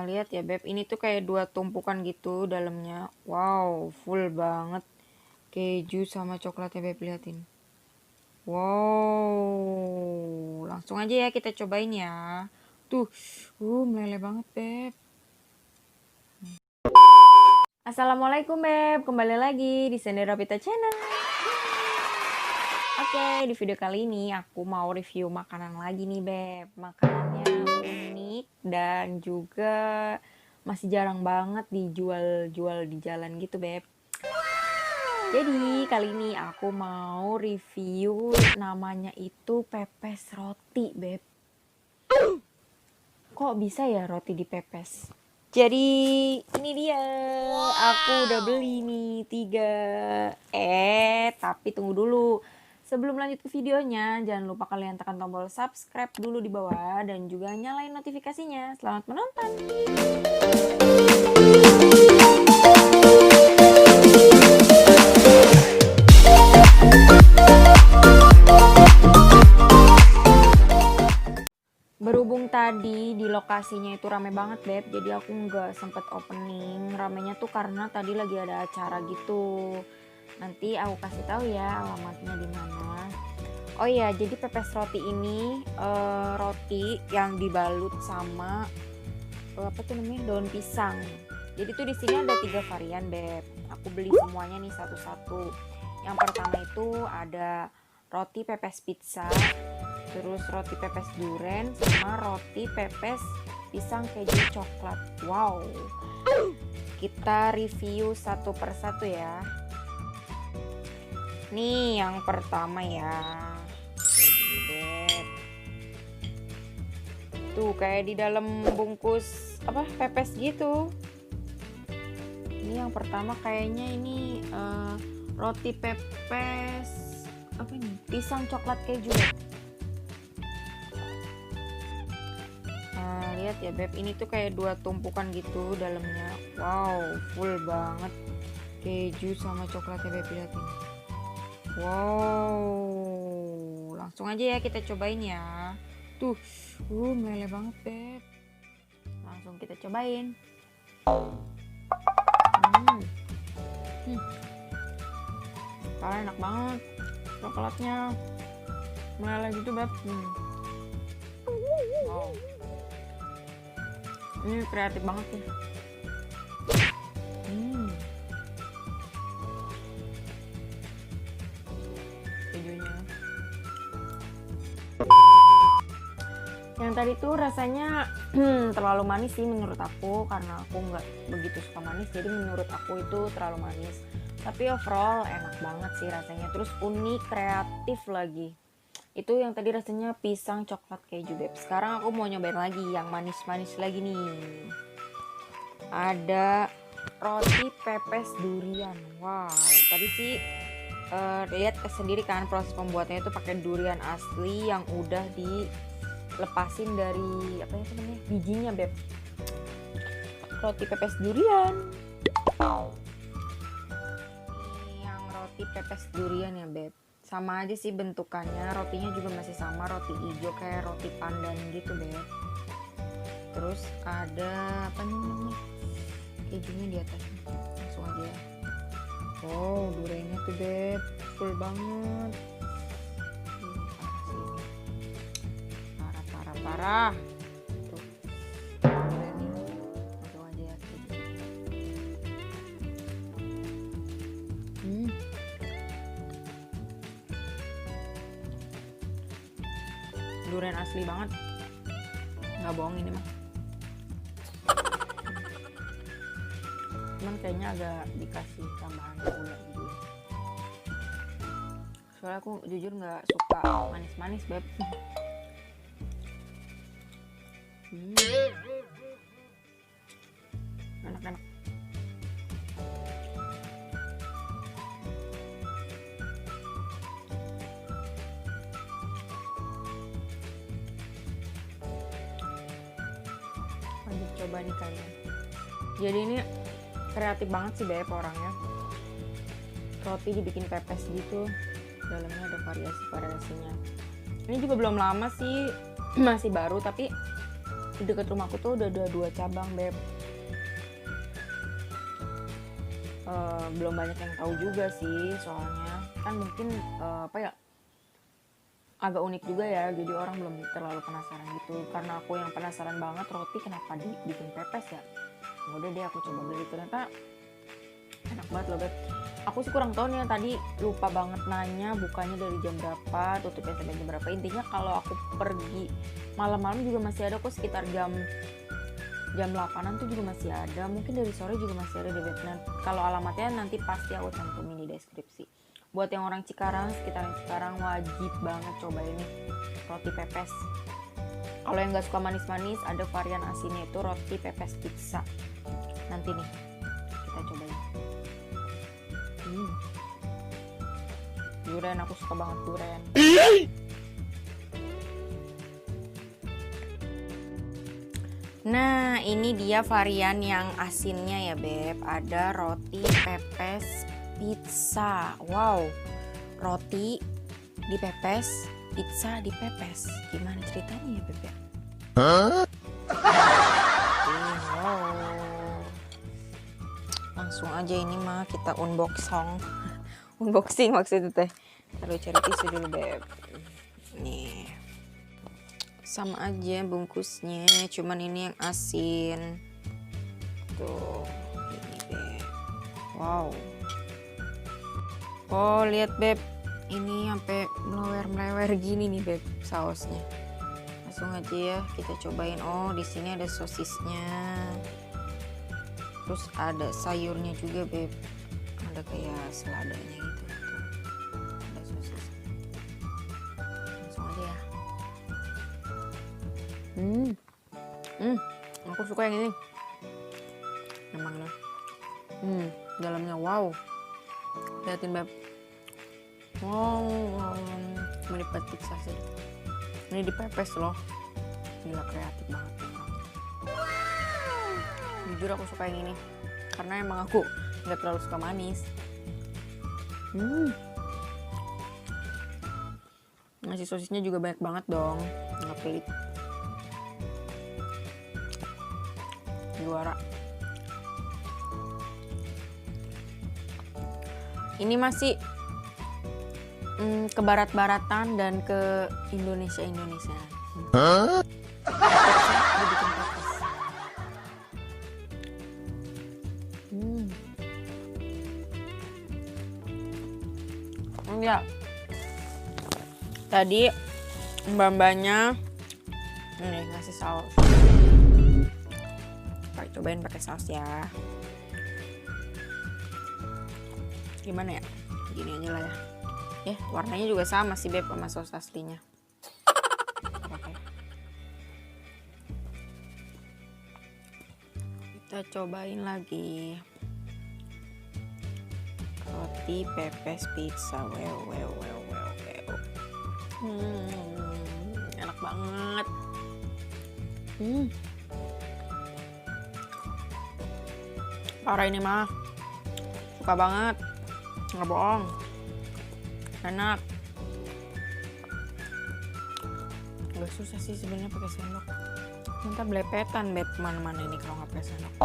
Lihat ya Beb, ini tuh kayak dua tumpukan gitu dalamnya. Wow, full banget keju sama coklatnya Beb, liatin. Wow, langsung aja ya kita cobain ya. Tuh, meleleh banget Beb. Assalamualaikum Beb, kembali lagi di Sendera Pita Channel. Oke, di video kali ini aku mau review makanan lagi nih Beb. Makanannya unik dan juga masih jarang banget dijual-jual di jalan gitu Beb. Jadi kali ini aku mau review namanya itu pepes roti Beb. Kok bisa ya roti dipepes? Jadi ini dia, aku udah beli nih 3. Tapi tunggu dulu. Sebelum lanjut ke videonya, jangan lupa kalian tekan tombol subscribe dulu di bawah dan juga nyalain notifikasinya. Selamat menonton. Berhubung tadi di lokasinya itu rame banget Beb, jadi aku nggak sempet opening. Ramenya tuh karena tadi lagi ada acara gitu. Nanti aku kasih tahu ya alamatnya di mana. Oh iya, jadi pepes roti ini roti yang dibalut sama apa tuh namanya, daun pisang. Jadi tuh di sini ada 3 varian Beb. Aku beli semuanya nih satu-satu. Yang pertama itu ada roti pepes pizza, terus roti pepes duren, sama roti pepes pisang keju coklat. Wow, kita review satu persatu ya. Nih yang pertama ya, kayak gini Beb. Tuh kayak di dalam bungkus apa pepes gitu. Ini yang pertama kayaknya ini roti pepes apa nih, pisang coklat keju. Lihat ya Beb, ini tuh kayak dua tumpukan gitu dalamnya. Wow, full banget keju sama coklatnya Beb, liatin. Wow, langsung aja ya kita cobain ya. Tuh, meleleh banget Beb. Langsung kita cobain. Enak banget, coklatnya meleleh gitu Beb. Wow, ini kreatif banget sih. Kejunya yang tadi tuh rasanya terlalu manis sih menurut aku, karena aku nggak begitu suka manis, jadi menurut aku itu terlalu manis. Tapi overall enak banget sih rasanya, terus unik, kreatif lagi. Itu yang tadi rasanya pisang coklat keju Beb. Sekarang aku mau nyobain lagi yang manis-manis lagi nih. Ada roti pepes durian. Wow, tadi sih lihat sendiri kan proses pembuatannya itu pakai durian asli yang udah dilepasin dari apa ya namanya, bijinya Beb. Roti pepes durian. Ini yang roti pepes durian ya Beb. Sama aja sih bentukannya, rotinya juga masih sama, roti hijau kayak roti pandan gitu Beb. Terus ada apa nih namanya, kejunya di atasnya. Langsung aja ya. Oh, duriannya tuh Beb, full banget. Parah. Tuh, duriannya. Langsung aja ya. Durian asli banget, nggak bohong ini mah. Cuman kayaknya agak dikasih tambahan gula gitu, soalnya aku jujur nggak suka manis-manis Beb. Enak-enak. Lanjut coba nih kalian. Jadi ini kreatif banget sih Beb orangnya. Roti dibikin pepes gitu, dalamnya ada variasi-variasinya. Ini juga belum lama sih, masih baru, tapi di dekat rumahku tuh udah ada 2 cabang beb. Belum banyak yang tahu juga sih, soalnya kan mungkin apa ya, agak unik juga ya, jadi orang belum terlalu penasaran gitu. Karena aku yang penasaran banget roti kenapa dibikin pepes ya. Udah deh aku coba beli, ternyata enak banget loh beb. Aku sih kurang tahu nih, tadi lupa banget nanya bukanya dari jam berapa, tutupnya sampai jam berapa. Intinya kalau aku pergi malam-malam juga masih ada kok, sekitar jam 8-an tuh juga masih ada, mungkin dari sore juga masih ada deh beb. Nah, kalau alamatnya nanti pasti aku cantumin di deskripsi. Buat yang orang Cikarang, sekitaran Cikarang wajib banget coba ini roti pepes. Kalau yang gak suka manis-manis, ada varian asinnya itu roti pepes pizza. Nanti nih kita cobain. Durian, aku suka banget durian. Nah, ini dia varian yang asinnya ya beb. Ada roti pepes pizza. Wow, roti dipepes, pizza dipepes. Gimana ceritanya ya beb ya? Wow. Langsung aja ini mah kita unboxing. Unboxing maksudnya teh. Taruh cari tisu dulu beb. Nih. Sama aja bungkusnya, cuman ini yang asin. Tuh, ini beb. Wow. Oh, lihat beb. Ini sampai melewer-melewer gini nih beb sausnya. Langsung aja ya kita cobain. Oh, di sini ada sosisnya. Terus ada sayurnya juga beb. Ada kayak seladanya gitu. Tuh. Ada sosis. Langsung aja ya. Aku suka yang ini. Emangnya. Dalamnya wow. Liatin beb. Wow. Melipat pizza sih. Ini dipepes loh. Gila, kreatif banget. Jujur aku suka yang ini. Karena emang aku nggak terlalu suka manis. Nasi sosisnya juga banyak banget dong. Nggak pelit. Juara. Ini masih ke barat-baratan dan ke Indonesia. Dibikin pepes. Ya. Tadi mbak-mbaknya ini ngasih saus. Cobain pakai saus ya. Gimana ya? Gini aja lah ya. Warnanya juga sama sih beb sama saus aslinya. Oke. Kita cobain lagi. Roti pepes pizza. Wow. Enak banget. Parah ini mah, suka banget, nggak bohong, enak. Gak susah sih sebenarnya pakai sendok. Minta belepetan beb mana-mana ini kalau nggak pakai sendok.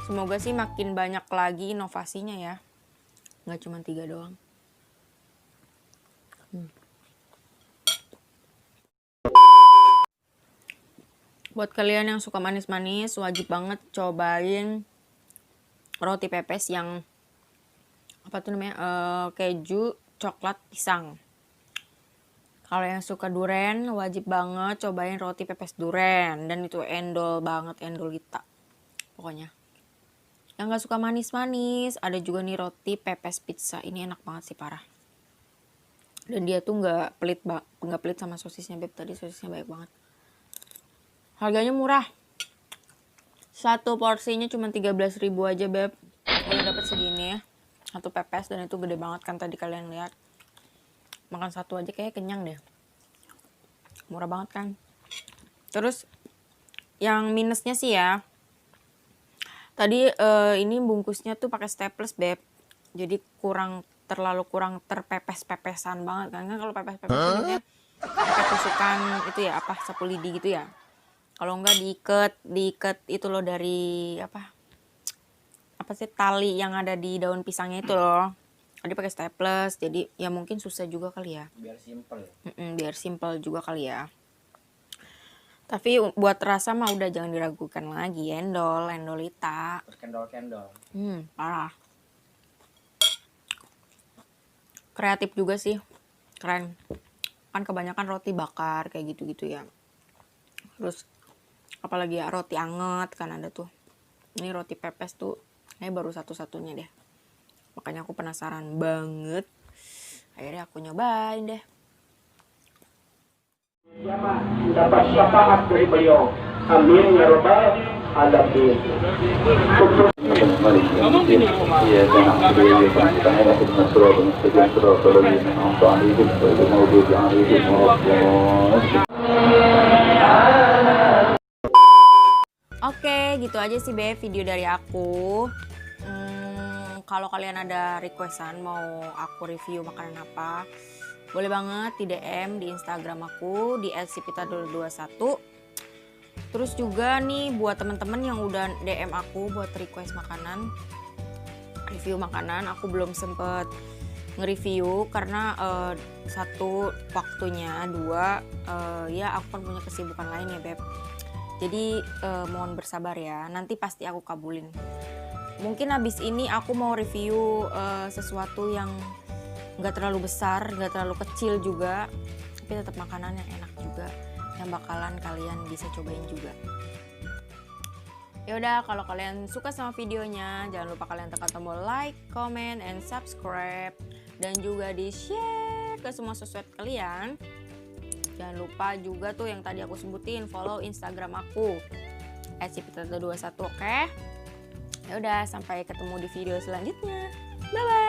Semoga sih makin banyak lagi inovasinya ya, nggak cuma 3 doang. Buat kalian yang suka manis-manis, wajib banget cobain roti pepes yang apa tuh namanya, keju coklat pisang. Kalau yang suka duren, wajib banget cobain roti pepes duren, dan itu endol banget, endol kita pokoknya. Yang gak suka manis-manis, ada juga nih roti pepes pizza. Ini enak banget sih, parah. Dan dia tuh nggak pelit sama sosisnya beb. Tadi sosisnya banyak banget. Harganya murah. Satu porsinya cuma 13.000 aja beb. Udah dapet segini ya. Satu pepes, dan itu gede banget kan tadi kalian lihat. Makan satu aja kayak kenyang deh. Murah banget kan. Terus yang minusnya sih ya, tadi ini bungkusnya tuh pakai staples beb. Jadi kurang terlalu kurang terpepes-pepesan banget kan. Kalau pepes-pepes biasanya pakai tusukan itu ya, apa, sapu lidi gitu ya. Kalau enggak diikat itu loh dari apa sih, tali yang ada di daun pisangnya itu loh. Dia pakai staples, jadi ya mungkin susah juga kali ya. Biar simple. Biar simple juga kali ya. Tapi buat rasa mah udah jangan diragukan lagi, endolita. Berkendol-kendol. Parah. Kreatif juga sih, keren. Kan kebanyakan roti bakar kayak gitu-gitu ya. Terus apalagi ya, roti anget kan ada tuh. Ini roti pepes tuh, ini baru satu-satunya deh. Makanya aku penasaran banget. Akhirnya aku nyobain deh. Dapat syafaat dari beliau. Amin ya rabbal alamin. Oke, gitu aja sih video dari aku. Kalau kalian ada requestan mau aku review makanan apa, boleh banget di DM di Instagram aku di @sipita21. Terus juga nih buat teman-teman yang udah DM aku buat request makanan, review makanan, aku belum sempet nge-review karena satu waktunya, dua ya aku kan punya kesibukan lain ya Beb. Jadi mohon bersabar ya, nanti pasti aku kabulin. Mungkin habis ini aku mau review sesuatu yang nggak terlalu besar, nggak terlalu kecil juga, tapi tetap makanan yang enak juga, yang bakalan kalian bisa cobain juga. Ya udah, kalau kalian suka sama videonya, jangan lupa kalian tekan tombol like, comment, and subscribe, dan juga di share ke semua sosmed kalian. Jangan lupa juga tuh yang tadi aku sebutin, follow Instagram aku @sipita21, oke? Ya udah, sampai ketemu di video selanjutnya. Bye bye.